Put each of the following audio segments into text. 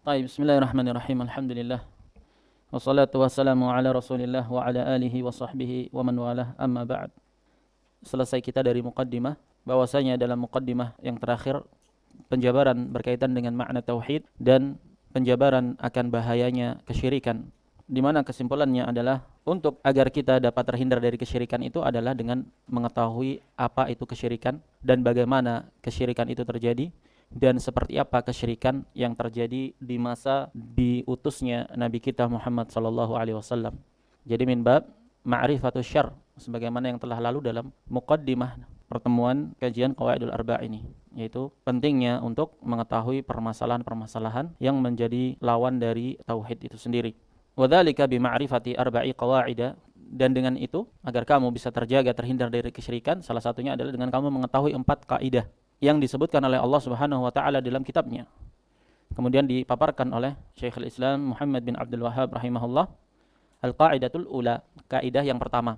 Baik, bismillahirrahmanirrahim. Alhamdulillah. Wassalatu wassalamu ala Rasulillah wa ala alihi wa sahbihi wa man walah. Amma ba'd. Selesai kita dari muqaddimah, bahwasanya dalam muqaddimah yang terakhir penjabaran berkaitan dengan makna tauhid dan penjabaran akan bahayanya kesyirikan. Di mana kesimpulannya adalah untuk agar kita dapat terhindar dari kesyirikan itu adalah dengan mengetahui apa itu kesyirikan dan bagaimana kesyirikan itu terjadi. Dan seperti apa kesyirikan yang terjadi di masa diutusnya Nabi kita Muhammad sallallahu alaihi wasallam. Jadi min bab ma'rifatus syarr, sebagaimana yang telah lalu dalam muqaddimah pertemuan kajian Qawaidul Arba' ini, yaitu pentingnya untuk mengetahui permasalahan-permasalahan yang menjadi lawan dari tauhid itu sendiri. Wa dzalika bi ma'rifati arba'i qawaida, dan dengan itu agar kamu bisa terjaga terhindar dari kesyirikan, salah satunya adalah dengan kamu mengetahui 4 kaidah yang disebutkan oleh Allah Subhanahu wa taala dalam kitabnya. Kemudian dipaparkan oleh Syekhul Islam Muhammad bin Abdul Wahhab rahimahullah, al-qaidatul ula, kaidah yang pertama.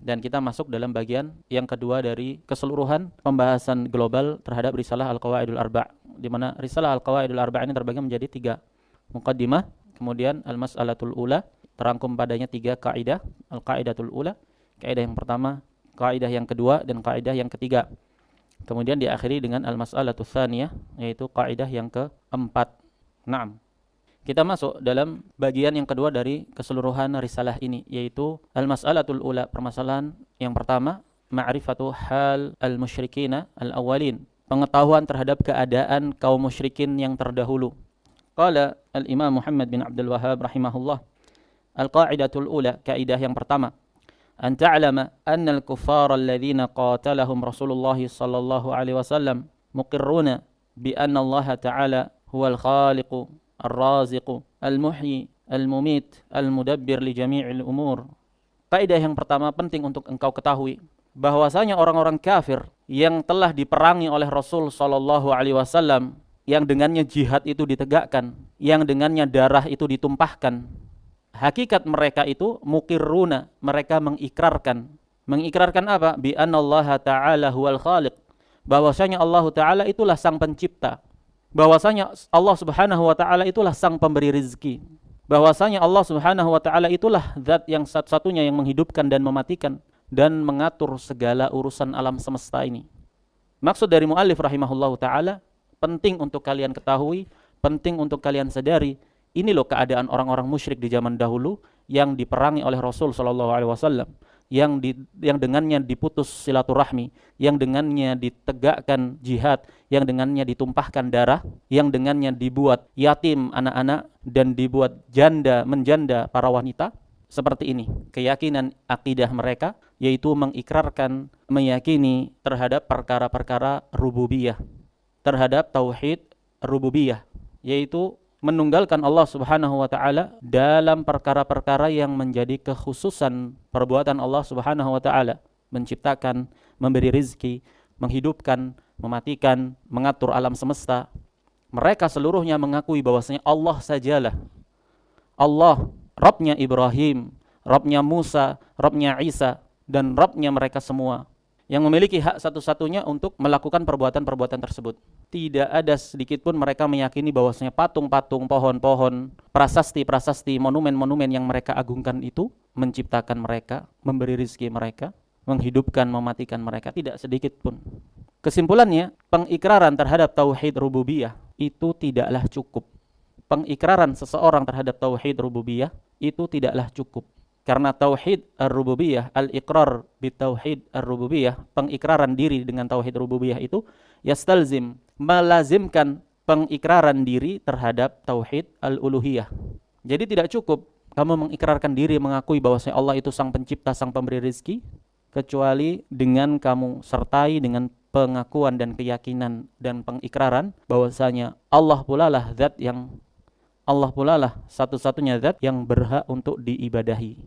Dan kita masuk dalam bagian yang kedua dari keseluruhan pembahasan global terhadap risalah Al-Qawaidul Arba', di mana risalah Al-Qawaidul Arba' ini terbagi menjadi 3. Muqaddimah, kemudian al-mas'alatul ula, terangkum padanya 3 kaidah, al-qaidatul ula, kaidah yang pertama, kaidah yang kedua, dan kaidah yang ketiga. Kemudian diakhiri dengan al-mas'alatu tsaniyah, yaitu kaidah yang keempat. Naam. Kita masuk dalam bagian yang kedua dari keseluruhan risalah ini, yaitu al-mas'alatul ula, permasalahan yang pertama, ma'rifatu hal al-musyrikina al-awwalin, pengetahuan terhadap keadaan kaum musyrikin yang terdahulu. Qala al-Imam Muhammad bin Abdul Wahhab rahimahullah, al-qaidatul ula, kaidah yang pertama, أن تعلم أن الكفار الذين قاتلهم رسول الله صلى الله عليه وسلم مقرون بأن الله تعالى هو الخالق الرازق المحيي المميت المدبر لجميع الأمور. Kaidah yang pertama penting untuk engkau ketahui bahwasanya orang-orang kafir yang telah diperangi oleh Rasul sallallahu alaihi wasallam, yang dengannya jihad itu ditegakkan, yang dengannya darah itu ditumpahkan, hakikat mereka itu muqirruna, mereka mengikrarkan. Mengikrarkan apa? Bi anallaha ta'ala huwal khaliq, bahwasanya Allah Ta'ala itulah sang pencipta, bahwasanya Allah Subhanahu wa taala itulah sang pemberi rezeki, bahwasanya Allah Subhanahu wa taala itulah zat yang satu-satunya yang menghidupkan dan mematikan dan mengatur segala urusan alam semesta ini. Maksud dari muallif rahimahullahu taala, penting untuk kalian ketahui, penting untuk kalian sadari, ini loh keadaan orang-orang musyrik di zaman dahulu yang diperangi oleh Rasul sallallahu alaihi wasallam, yang dengannya diputus silaturahmi, yang dengannya ditegakkan jihad, yang dengannya ditumpahkan darah, yang dengannya dibuat yatim anak-anak dan dibuat janda menjanda para wanita. Seperti ini keyakinan akidah mereka, yaitu mengikrarkan, meyakini terhadap perkara-perkara rububiyah, terhadap tauhid rububiyah, yaitu menunggalkan Allah Subhanahu wa taala dalam perkara-perkara yang menjadi kekhususan perbuatan Allah Subhanahu wa taala, menciptakan, memberi rizki, menghidupkan, mematikan, mengatur alam semesta. Mereka seluruhnya mengakui bahwasanya Allah sajalah Allah, Rabbnya Ibrahim, Rabbnya Musa, Rabbnya Isa, dan Rabbnya mereka semua, yang memiliki hak satu-satunya untuk melakukan perbuatan-perbuatan tersebut. Tidak ada sedikit pun mereka meyakini bahwasanya patung-patung, pohon-pohon, prasasti-prasasti, monumen-monumen yang mereka agungkan itu menciptakan mereka, memberi rezeki mereka, menghidupkan, mematikan mereka. Tidak sedikit pun. Kesimpulannya, pengikraran terhadap tauhid rububiyah itu tidaklah cukup. Pengikraran seseorang terhadap tauhid rububiyah itu tidaklah cukup. Karena tauhid ar-rububiyah, al-iqrar bitauhid ar-rububiyah, pengikraran diri dengan tauhid rububiyah itu yastalzim, melazimkan pengikraran diri terhadap tauhid al-uluhiyah. Jadi tidak cukup kamu mengikrarkan diri, mengakui bahwasanya Allah itu sang pencipta, sang pemberi rezeki, kecuali dengan kamu sertai dengan pengakuan dan keyakinan dan pengikraran bahwasanya Allah pula lah satu-satunya zat yang berhak untuk diibadahi,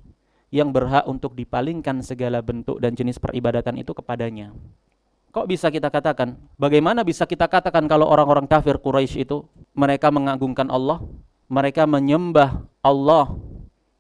yang berhak untuk dipalingkan segala bentuk dan jenis peribadatan itu kepadanya. Kok bisa kita katakan? Bagaimana bisa kita katakan kalau orang-orang kafir Quraisy itu mereka mengagungkan Allah, mereka menyembah Allah,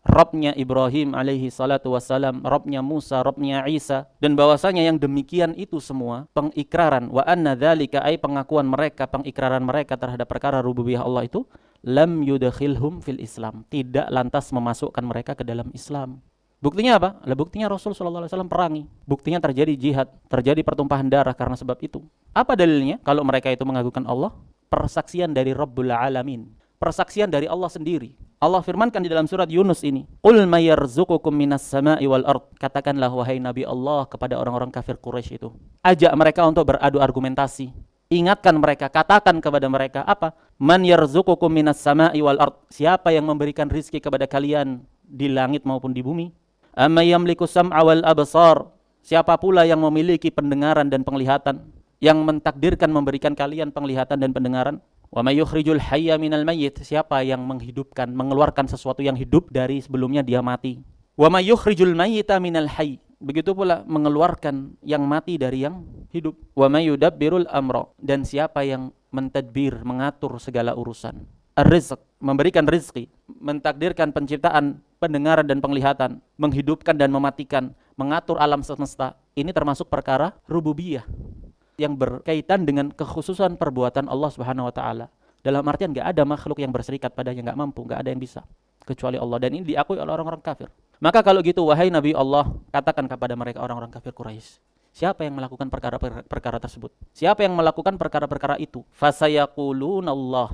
Rabbnya Ibrahim alaihi salatu wassalam, Rabbnya Musa, Rabbnya Isa, dan bahwasanya yang demikian itu semua pengikraran, wa anna dzalika ay pengakuan mereka, pengikraran mereka terhadap perkara rububiyah Allah itu lam yudkhilhum fil Islam, tidak lantas memasukkan mereka ke dalam Islam. Buktinya apa? Buktinya Rasul sallallahu alaihi wasallam perangi. Buktinya terjadi jihad, terjadi pertumpahan darah karena sebab itu. Apa dalilnya? Kalau mereka itu mengagungkan Allah, persaksian dari Rabbul Alamin, persaksian dari Allah sendiri. Allah firmankan di dalam surat Yunus ini, "Qul may yarzuqukum minas sama'i wal ard." Katakanlah wahai Nabi Allah kepada orang-orang kafir Quraisy itu. Ajak mereka untuk beradu argumentasi. Ingatkan mereka, katakan kepada mereka apa? Man yarzuqukum minas sama'i wal ard. Siapa yang memberikan rizki kepada kalian di langit maupun di bumi? Amma yamliku sam'a wal absar. Siapa pula yang memiliki pendengaran dan penglihatan, yang mentakdirkan memberikan kalian penglihatan dan pendengaran? Wa may yukhrijul hayya minal mayyit. Siapa yang menghidupkan, mengeluarkan sesuatu yang hidup dari sebelumnya dia mati? Wa may yukhrijul mayyita minal hayy. Begitu pula mengeluarkan yang mati dari yang hidup. Wa may yudabbirul amra. Dan siapa yang mentadbir, mengatur segala urusan. Ar-rizq, memberikan rizki, mentakdirkan penciptaan pendengaran dan penglihatan, menghidupkan dan mematikan, mengatur alam semesta. Ini termasuk perkara rububiyah yang berkaitan dengan kekhususan perbuatan Allah Subhanahu wa taala. Dalam artian enggak ada makhluk yang berserikat padanya, enggak mampu, enggak ada yang bisa kecuali Allah, dan ini diakui oleh orang-orang kafir. Maka kalau gitu wahai Nabi Allah, katakan kepada mereka orang-orang kafir Quraisy, siapa yang melakukan perkara-perkara tersebut? Siapa yang melakukan perkara-perkara itu? Fasayaqulunallah.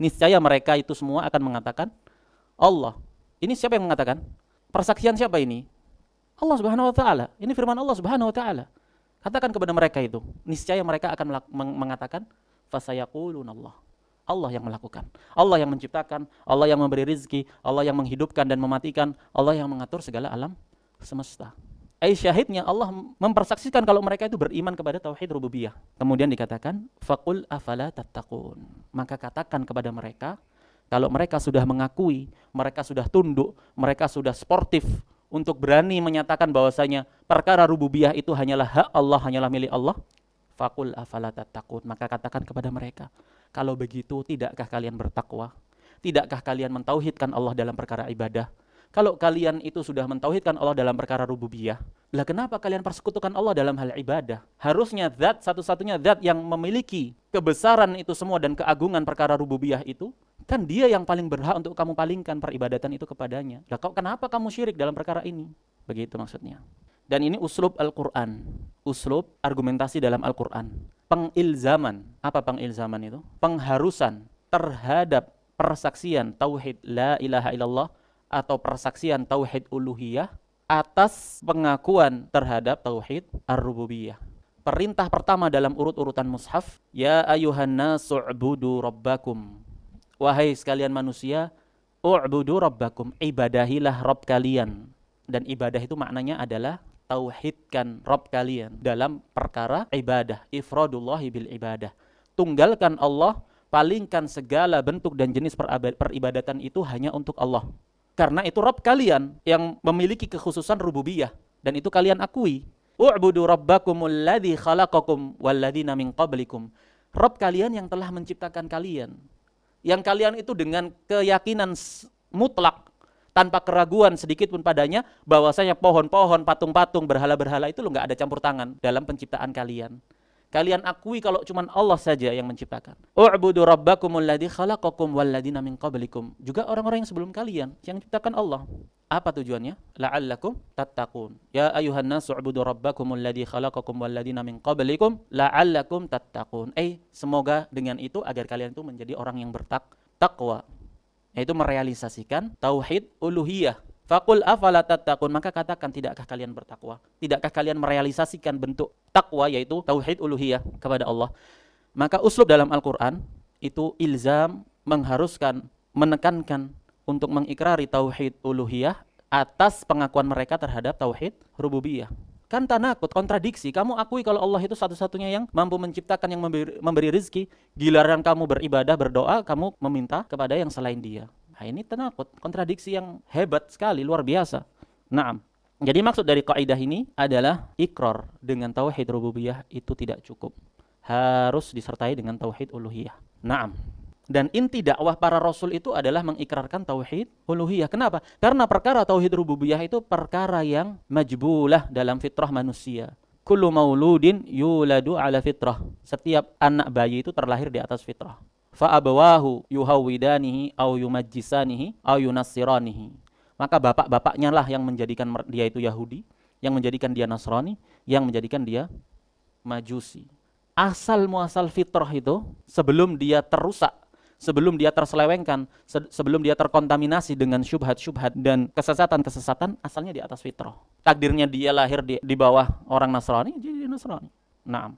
Niscaya mereka itu semua akan mengatakan Allah. Ini siapa yang mengatakan? Persaksian siapa ini? Allah Subhanahu wa taala. Ini firman Allah Subhanahu wa taala. Katakan kepada mereka itu, niscaya mereka akan mengatakan fasayaqulunallah. Allah yang melakukan, Allah yang menciptakan, Allah yang memberi rizki, Allah yang menghidupkan dan mematikan, Allah yang mengatur segala alam semesta. Syahidnya Allah mempersaksikan kalau mereka itu beriman kepada tauhid rububiyah. Kemudian dikatakan faqul afala tattaqun. Maka katakan kepada mereka, kalau mereka sudah mengakui, mereka sudah tunduk, mereka sudah sportif untuk berani menyatakan bahwasanya perkara rububiyah itu hanyalah hak Allah, hanyalah milik Allah, faqul afala tattaqun. Maka katakan kepada mereka, kalau begitu tidakkah kalian bertakwa? Tidakkah kalian mentauhidkan Allah dalam perkara ibadah? Kalau kalian itu sudah mentauhidkan Allah dalam perkara rububiyah, lah kenapa kalian persekutukan Allah dalam hal ibadah? Harusnya zat satu-satunya zat yang memiliki kebesaran itu semua dan keagungan perkara rububiyah itu, kan dia yang paling berhak untuk kamu palingkan peribadatan itu kepadanya. Lah kenapa kamu syirik dalam perkara ini? Begitu maksudnya. Dan ini uslub Al-Quran, uslub argumentasi dalam Al-Quran. Pengilzaman. Apa pengilzaman itu? Pengharusan terhadap persaksian tauhid la ilaha illallah atau persaksian tauhid uluhiyah atas pengakuan terhadap tauhid ar-rububiyah. Perintah pertama dalam urut-urutan mushaf, ya ayuhan nasu u'budu rabbakum. Wahai sekalian manusia, u'budu rabbakum, ibadahilah Rabb kalian. Dan ibadah itu maknanya adalah tauhidkan Rabb kalian dalam perkara ibadah, ifradullahi bil ibadah. Tunggalkan Allah, palingkan segala bentuk dan jenis peribadatan itu hanya untuk Allah. Karena itu Rabb kalian yang memiliki kekhususan rububiyah, dan itu kalian akui. U'budu rabbakumul ladzi khalaqakum walladzina min qablikum. Rabb kalian yang telah menciptakan kalian. Yang kalian itu dengan keyakinan mutlak, tanpa keraguan sedikit pun padanya, bahwasanya pohon-pohon, patung-patung, berhala-berhala itu enggak ada campur tangan dalam penciptaan kalian. Kalian akui kalau cuma Allah saja yang menciptakan. U'budu rabbakumul ladzi khalaqakum walladzina min qablikum. Juga orang-orang yang sebelum kalian yang menciptakan Allah. Apa tujuannya? La'allakum tattaqun. Ya ayuhan nasu u'budu rabbakumul ladzi khalaqakum walladzina min qablikum la'allakum tattaqun. Semoga dengan itu agar kalian itu menjadi orang yang bertakwa. Yaitu merealisasikan tauhid uluhiyah. Faqul afala tattaqun, maka katakan tidakkah kalian bertakwa? Tidakkah kalian merealisasikan bentuk takwa yaitu tauhid uluhiyah kepada Allah? Maka uslub dalam Al-Qur'an itu ilzam, mengharuskan, menekankan untuk mengikrari tauhid uluhiyah atas pengakuan mereka terhadap tauhid rububiyah. Kan tanakut, kontradiksi. Kamu akui kalau Allah itu satu-satunya yang mampu menciptakan, yang memberi rezeki. Giliran kamu beribadah, berdoa, kamu meminta kepada yang selain Dia. Nah, ini tanakut, kontradiksi yang hebat sekali, luar biasa. Naam. Jadi maksud dari kaidah ini adalah ikrar dengan tauhid rububiyah itu tidak cukup. Harus disertai dengan tauhid uluhiyah. Naam. Dan inti dakwah para rasul itu adalah mengikrarkan tauhid uluhiyah. Kenapa? Karena perkara tauhid rububiyah itu perkara yang majbulah dalam fitrah manusia. Kullu mauludin yuladu ala fitrah. Setiap anak bayi itu terlahir di atas fitrah. fa abawahu yuhawidanihi au yumajjisanihi au yunassiranihi. Maka bapak-bapaknya lah yang menjadikan dia itu Yahudi, yang menjadikan dia Nasrani, yang menjadikan dia Majusi. Asal muasal fitrah itu sebelum dia terusak, sebelum dia terselewengkan, sebelum dia terkontaminasi dengan syubhat-syubhat dan kesesatan-kesesatan, asalnya di atas fitrah. Takdirnya dia lahir di bawah orang Nasrani, jadi Nasrani. Nah,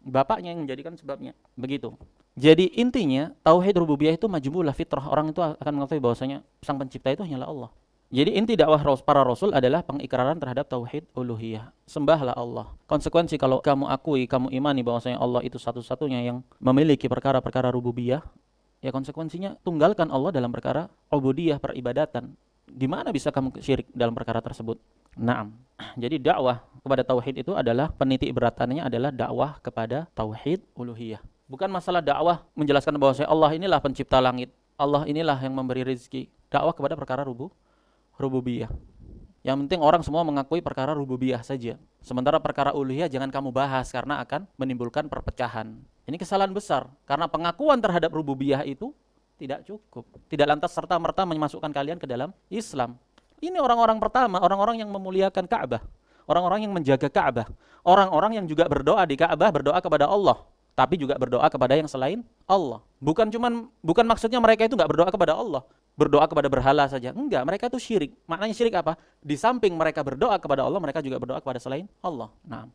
bapaknya yang menjadikan sebabnya. Begitu. Jadi intinya tauhid rububiyah itu majmulah fitrah. Orang itu akan mengetahui bahwasanya sang pencipta itu hanyalah Allah. Jadi inti dakwah para rasul adalah pengikraran terhadap tauhid uluhiyah. Sembahlah Allah. Konsekuensi kalau kamu akui, kamu imani bahwasanya Allah itu satu-satunya yang memiliki perkara-perkara rububiyah, ya konsekuensinya tunggalkan Allah dalam perkara ubudiyah, peribadatan. Di mana bisa kamu syirik dalam perkara tersebut? Naam. Jadi dakwah kepada tauhid itu adalah penitik beratannya adalah dakwah kepada tauhid uluhiyah. Bukan masalah dakwah menjelaskan bahwasanya Allah inilah pencipta langit, Allah inilah yang memberi rezeki. Dakwah kepada perkara rububiyah. Yang penting orang semua mengakui perkara rububiyah saja. Sementara perkara uluhiyah jangan kamu bahas karena akan menimbulkan perpecahan. Ini kesalahan besar karena pengakuan terhadap rububiyah itu tidak cukup. Tidak lantas serta-merta memasukkan kalian ke dalam Islam. Ini orang-orang pertama, orang-orang yang memuliakan Ka'bah, orang-orang yang menjaga Ka'bah, orang-orang yang juga berdoa di Ka'bah, berdoa kepada Allah, tapi juga berdoa kepada yang selain Allah. Bukan maksudnya mereka itu enggak berdoa kepada Allah, berdoa kepada berhala saja. Enggak, mereka itu syirik. Maknanya syirik apa? Di samping mereka berdoa kepada Allah, mereka juga berdoa kepada selain Allah. Nah,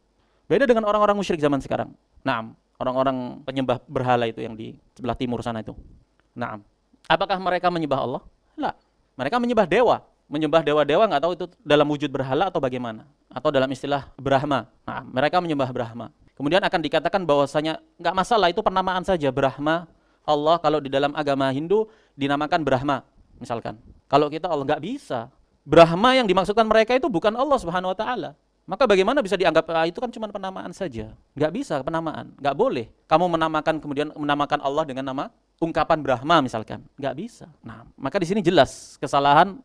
beda dengan orang-orang musyrik zaman sekarang. Nah, orang-orang penyembah berhala itu yang di sebelah timur sana itu. Nah, apakah mereka menyembah Allah? Tidak. Mereka menyembah dewa. Menyembah dewa-dewa nggak tahu itu dalam wujud berhala atau bagaimana. Atau dalam istilah Brahma. Nah, mereka menyembah Brahma. Kemudian akan dikatakan bahwasanya nggak masalah, itu penamaan saja. Brahma, Allah kalau di dalam agama Hindu dinamakan Brahma, misalkan. Kalau kita Allah, nggak bisa. Brahma yang dimaksudkan mereka itu bukan Allah Subhanahu Wa Taala. Maka bagaimana bisa dianggap itu kan cuma penamaan saja? Nggak bisa penamaan, nggak boleh. Kamu kemudian menamakan Allah dengan nama ungkapan Brahma misalkan, nggak bisa. Nah, maka di sini jelas kesalahan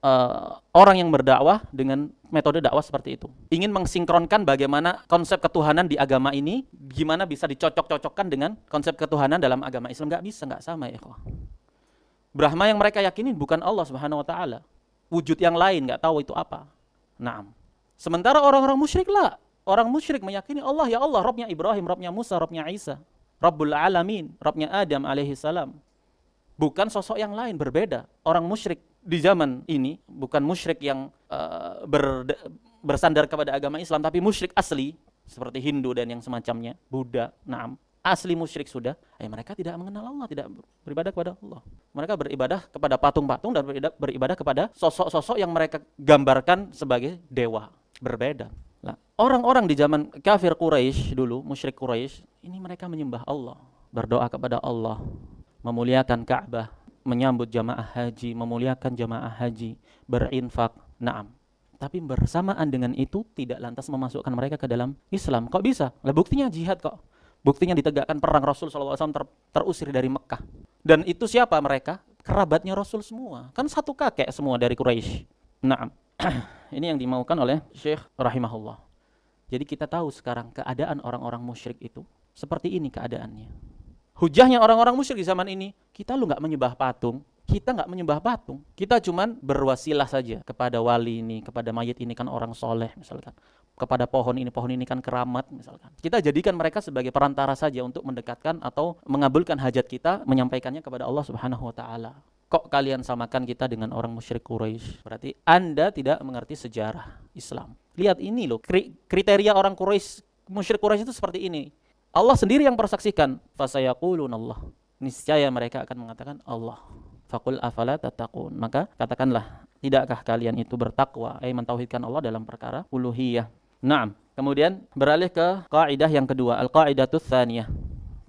orang yang berdakwah dengan metode dakwah seperti itu. Ingin mensinkronkan bagaimana konsep ketuhanan di agama ini, gimana bisa dicocok-cocokkan dengan konsep ketuhanan dalam agama Islam, nggak bisa, nggak sama ya. Brahma yang mereka yakini bukan Allah Subhanahu Wa Taala, wujud yang lain, nggak tahu itu apa. Nah. Sementara orang-orang musyrik lah. Orang musyrik meyakini Allah, ya Allah, Rabbnya Ibrahim, Rabbnya Musa, Rabbnya Isa, Rabbul Alamin, Rabbnya Adam alaihi salam. Bukan sosok yang lain, berbeda. Orang musyrik di zaman ini bukan musyrik yang bersandar kepada agama Islam, tapi musyrik asli seperti Hindu dan yang semacamnya, Buddha, naam. Asli musyrik sudah, mereka tidak mengenal Allah, tidak beribadah kepada Allah. Mereka beribadah kepada patung-patung dan beribadah kepada sosok-sosok yang mereka gambarkan sebagai dewa. Berbeda. Nah, orang-orang di zaman kafir Quraisy dulu, musyrik Quraisy, ini mereka menyembah Allah, berdoa kepada Allah, memuliakan Ka'bah, menyambut jamaah haji, memuliakan jamaah haji, berinfak, naam. Tapi bersamaan dengan itu tidak lantas memasukkan mereka ke dalam Islam. Kok bisa? Lah buktinya jihad kok. Buktinya ditegakkan perang, Rasul SAW terusir dari Mekah. Dan itu siapa mereka? Kerabatnya Rasul semua. Kan satu kakek semua dari Quraisy. Naam. Ini yang dimaukan oleh Syekh rahimahullah. Jadi kita tahu sekarang keadaan orang-orang musyrik itu seperti ini keadaannya. Hujahnya orang-orang musyrik di zaman ini, kita lu nggak menyembah patung, kita nggak menyembah patung, kita cuman berwasilah saja kepada wali ini, kepada mayit ini kan orang soleh misalkan, kepada pohon ini kan keramat misalkan. Kita jadikan mereka sebagai perantara saja untuk mendekatkan atau mengabulkan hajat kita, menyampaikannya kepada Allah Subhanahu Wa Taala. Kok kalian samakan kita dengan orang musyrik Quraisy? Berarti Anda tidak mengerti sejarah Islam. Lihat ini loh, kriteria orang Quraisy, musyrik Quraisy itu seperti ini. Allah sendiri yang persaksikan, fasayaqulunallah. Niscaya mereka akan mengatakan Allah. Faqul afala tattaqun. Maka katakanlah, tidakkah kalian itu bertakwa, mentauhidkan Allah dalam perkara uluhiyah. Naam. Kemudian beralih ke kaidah yang kedua, al-qaidatut tsaniyah.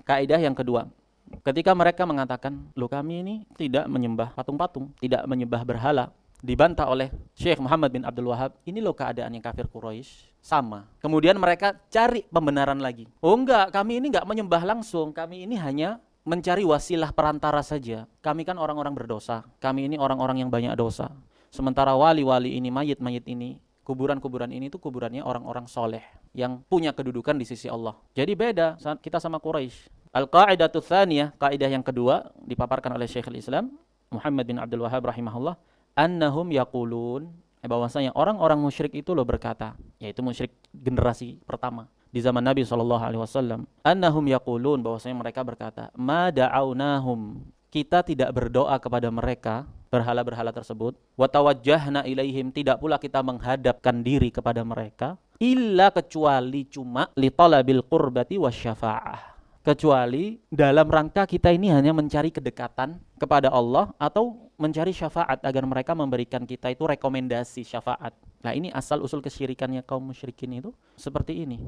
Kaidah yang kedua. Ketika mereka mengatakan, loh kami ini tidak menyembah patung-patung, tidak menyembah berhala, dibantah oleh Syekh Muhammad bin Abdul Wahab, ini loh keadaannya kafir Quraisy, sama. Kemudian mereka cari pembenaran lagi. Oh enggak, kami ini enggak menyembah langsung, kami ini hanya mencari wasilah perantara saja. Kami kan orang-orang berdosa, kami ini orang-orang yang banyak dosa. Sementara wali-wali ini, mayit-mayit ini, kuburan-kuburan ini itu kuburannya orang-orang soleh yang punya kedudukan di sisi Allah. Jadi beda kita sama Quraisy. Al-qa'idatu tsaniyah, kaidah yang kedua dipaparkan oleh Syekhul Islam Muhammad bin Abdul Wahhab rahimahullah, annahum yaqulun, bahwasanya orang-orang musyrik itu loh berkata, yaitu musyrik generasi pertama di zaman Nabi SAW. Annahum yaqulun, bahwasanya mereka berkata, ma da'awnahum, kita tidak berdoa kepada mereka, berhala-berhala tersebut, wa tawajjahna ilaihim, tidak pula kita menghadapkan diri kepada mereka, illa, kecuali cuma li talabil qurbati wasyafa'ah, kecuali dalam rangka kita ini hanya mencari kedekatan kepada Allah atau mencari syafaat agar mereka memberikan kita itu rekomendasi syafaat. Nah, ini asal usul kesyirikannya kaum musyrikin itu seperti ini.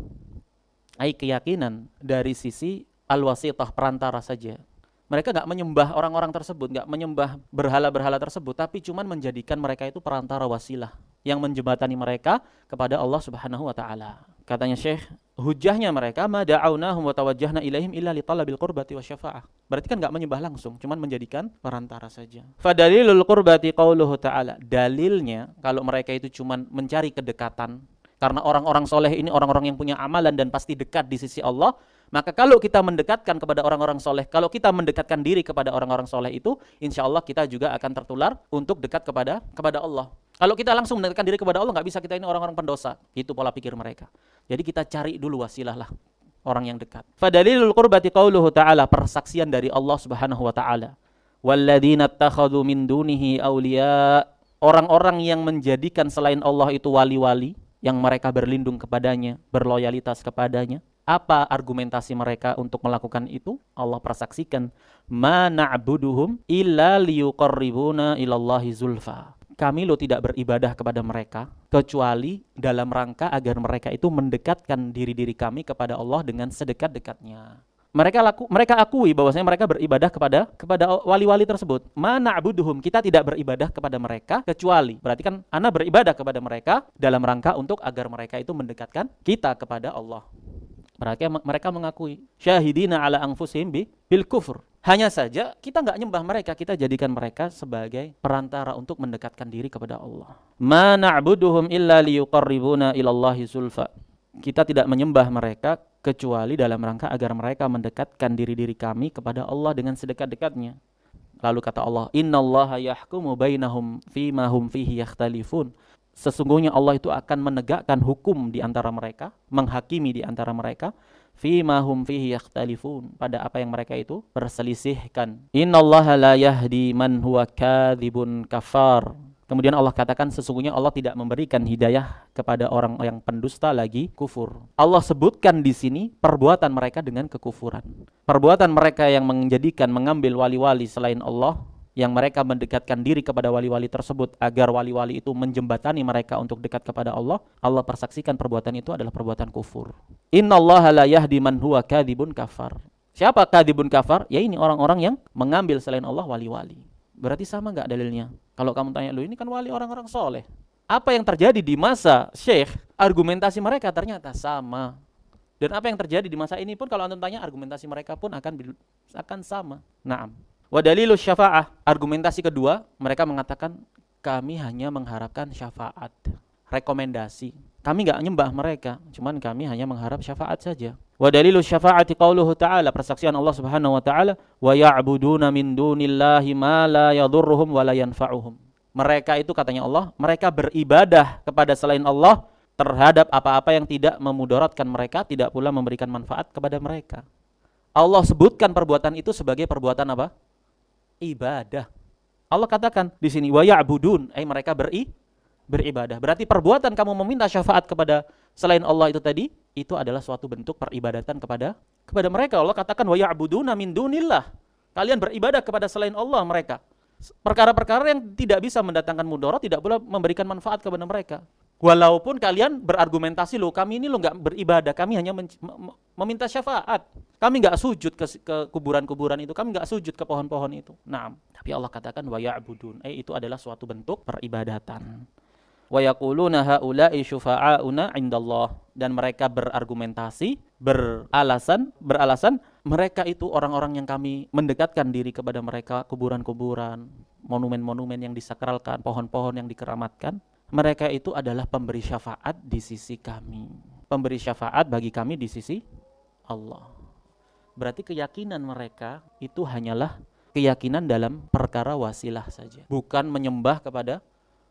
Ai, keyakinan dari sisi al-wasithah, perantara saja. Mereka nggak menyembah orang-orang tersebut, nggak menyembah berhala-berhala tersebut, tapi cuman menjadikan mereka itu perantara, wasilah yang menjembatani mereka kepada Allah Subhanahu wa taala. Katanya Syekh, hujahnya mereka, ma da'awnahum wa tawajjahna ilaihim illa li talabil qurbati wasyafa'ah. Berarti kan nggak menyembah langsung, cuman menjadikan perantara saja. Fadalilul qurbati qauluhu ta'ala. Dalilnya kalau mereka itu cuman mencari kedekatan, karena orang-orang soleh ini orang-orang yang punya amalan dan pasti dekat di sisi Allah, maka kalau kita mendekatkan kepada orang-orang soleh, kalau kita mendekatkan diri kepada orang-orang soleh itu, insya Allah kita juga akan tertular untuk dekat kepada Allah. Kalau kita langsung mendekatkan diri kepada Allah, nggak bisa, kita ini orang-orang pendosa. Itu pola pikir mereka. Jadi kita cari dulu wasilah lah, orang yang dekat. Fadalilul qurbati qauluhu ta'ala, persaksian dari Allah Subhanahu wa ta'ala. Walladzina ittakhadhu min dunihi awliya, orang-orang yang menjadikan selain Allah itu wali-wali, yang mereka berlindung kepadanya, berloyalitas kepadanya. Apa argumentasi mereka untuk melakukan itu? Allah persaksikan, ma na'buduhum illa liyuqarribuna ilallahi zulfa. Kami lo tidak beribadah kepada mereka kecuali dalam rangka agar mereka itu mendekatkan diri-diri kami kepada Allah dengan sedekat-dekatnya. Mereka akui bahwasanya mereka beribadah kepada wali-wali tersebut. Ma na'buduhum, kita tidak beribadah kepada mereka kecuali, berarti kan ana beribadah kepada mereka dalam rangka untuk agar mereka itu mendekatkan kita kepada Allah. Mereka mengakui syahidina ala anfusihim bil kufur. Hanya saja kita nggak nyembah mereka, kita jadikan mereka sebagai perantara untuk mendekatkan diri kepada Allah. Ma na'buduhum illa liyuqarribuna ilallahi zulfa. Kita tidak menyembah mereka kecuali dalam rangka agar mereka mendekatkan diri-diri kami kepada Allah dengan sedekat-dekatnya. Lalu kata Allah, innallaha yahkumu bainahum fima hum fihi yakhtalifun. Sesungguhnya Allah itu akan menegakkan hukum di antara mereka, menghakimi di antara mereka, fima hum fihi yakhtalifun, pada apa yang mereka itu perselisihkan. Innallaha la yahdi man huwa kadzibun kafar. Kemudian Allah katakan, sesungguhnya Allah tidak memberikan hidayah kepada orang yang pendusta lagi kufur. Allah sebutkan di sini perbuatan mereka dengan kekufuran. Perbuatan mereka yang mengambil wali-wali selain Allah, yang mereka mendekatkan diri kepada wali-wali tersebut agar wali-wali itu menjembatani mereka untuk dekat kepada Allah. Allah persaksikan perbuatan itu adalah perbuatan kufur. Innallaha la yahdi man huwa kadzibun kafar. Siapa kadzibun kafar? Ya ini orang-orang yang mengambil selain Allah wali-wali. Berarti sama enggak dalilnya? Kalau kamu tanya, lu ini kan wali orang-orang soleh. Apa yang terjadi di masa Syekh, argumentasi mereka ternyata sama. Dan apa yang terjadi di masa ini pun kalau antum tanya, argumentasi mereka pun akan sama. Naam. Wa dalilus syafa'ah, argumentasi kedua, mereka mengatakan kami hanya mengharapkan syafaat, rekomendasi. Kami enggak nyembah mereka, cuman kami hanya mengharap syafaat saja. Wa dalilus syafa'ati qauluhu ta'ala, persaksian Allah Subhanahu wa ta'ala, wa ya'buduna min dunillahi ma la yadhurruhum wa la yanfa'uhum. Mereka itu, katanya Allah, mereka beribadah kepada selain Allah terhadap apa-apa yang tidak memudaratkan mereka, tidak pula memberikan manfaat kepada mereka. Allah sebutkan perbuatan itu sebagai perbuatan apa? Ibadah. Allah katakan di sini wa ya'budun, mereka beribadah. Berarti perbuatan kamu meminta syafaat kepada selain Allah itu tadi, itu adalah suatu bentuk peribadatan kepada mereka. Allah katakan wa ya'buduna min dunillah. Kalian beribadah kepada selain Allah mereka. Perkara-perkara yang tidak bisa mendatangkan mudarat, tidak pula memberikan manfaat kepada mereka. Walaupun kalian berargumentasi, loh kami ini enggak beribadah, kami hanya meminta syafaat. Kami enggak sujud ke kuburan-kuburan itu, kami enggak sujud ke pohon-pohon itu. Nah, tapi Allah katakan wa ya'budun, itu adalah suatu bentuk peribadatan. Wa yaquluna haula'i syufa'auna 'indallah, dan mereka berargumentasi, beralasan mereka itu orang-orang yang kami mendekatkan diri kepada mereka, kuburan-kuburan, monumen-monumen yang disakralkan, pohon-pohon yang dikeramatkan. Mereka itu adalah pemberi syafaat di sisi kami, pemberi syafaat bagi kami di sisi Allah. berarti keyakinan mereka itu hanyalah keyakinan dalam perkara wasilah saja, bukan menyembah kepada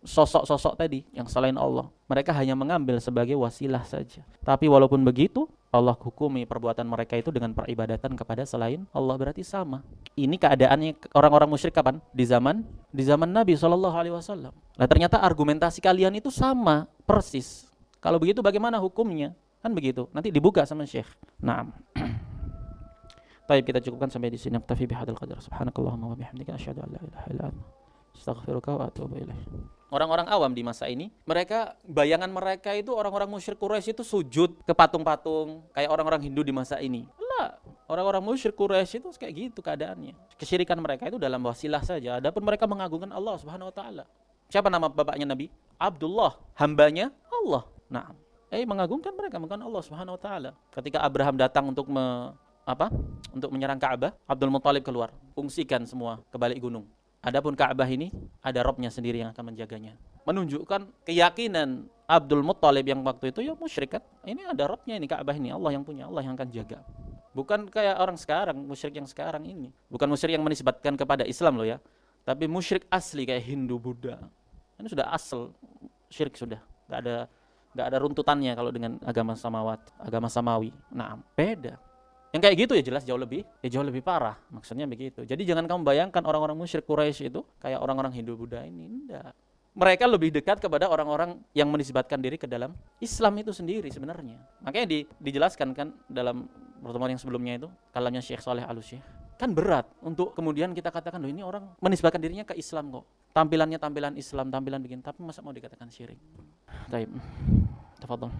sosok-sosok tadi yang selain Allah. Mereka hanya mengambil sebagai wasilah saja. Tapi walaupun begitu, Allah hukumi perbuatan mereka itu dengan peribadatan kepada selain Allah, berarti sama. Ini keadaannya orang-orang musyrik kapan? Di zaman Nabi SAW. Nah, ternyata argumentasi kalian itu sama persis. Kalau begitu bagaimana hukumnya? Kan begitu. Nanti dibuka sama Syekh. Naam. Baik, kita cukupkan sampai di sini. Naktafi bihadzal qadar. Subhanakallahumma wa bihamdika asyhadu an la ilaha illa anta astaghfiruka wa atubu ilaik. Orang-orang awam di masa ini, bayangan mereka itu orang-orang musyrik Quraisy itu sujud ke patung-patung kayak orang-orang Hindu di masa ini. Lah, orang-orang musyrik Quraisy itu kayak gitu keadaannya. Kesyirikan mereka itu dalam wasilah saja. Adapun mereka mengagungkan Allah Subhanahu wa taala. Siapa nama bapaknya Nabi? Abdullah, hambanya Allah. Nah, mengagungkan mereka, mengagungkan Allah Subhanahu wa taala. Ketika Abraham datang untuk untuk menyerang Ka'bah, Abdul Muthalib keluar, fungsikan semua ke balik gunung. Adapun Ka'bah ini ada Robnya sendiri yang akan menjaganya. Menunjukkan keyakinan Abdul Muthalib yang waktu itu ya musyrik kan. Ini ada Robnya, ini Ka'bah ini Allah yang punya, Allah yang akan jaga. Bukan kayak orang sekarang, musyrik yang sekarang ini. Bukan musyrik yang menisbatkan kepada Islam loh ya. Tapi musyrik asli kayak Hindu, Buddha. Ini sudah asal syirik sudah. Gak ada runtutannya kalau dengan agama samawat, agama samawi. Nah, beda. Yang kayak gitu ya jelas jauh lebih parah. Maksudnya begitu. Jadi jangan kamu bayangkan orang-orang musyrik Quraisy itu kayak orang-orang Hindu Buddha ini. Enggak. Mereka lebih dekat kepada orang-orang yang menisbatkan diri ke dalam Islam itu sendiri sebenarnya. Makanya dijelaskan kan dalam pertemuan yang sebelumnya itu, kalamnya Syekh Saleh Al-Syekh. Kan berat untuk kemudian kita katakan loh ini orang menisbatkan dirinya ke Islam kok. Tampilannya tampilan Islam, tampilan begini, tapi masa mau dikatakan syirik. Baik. Tafadhol.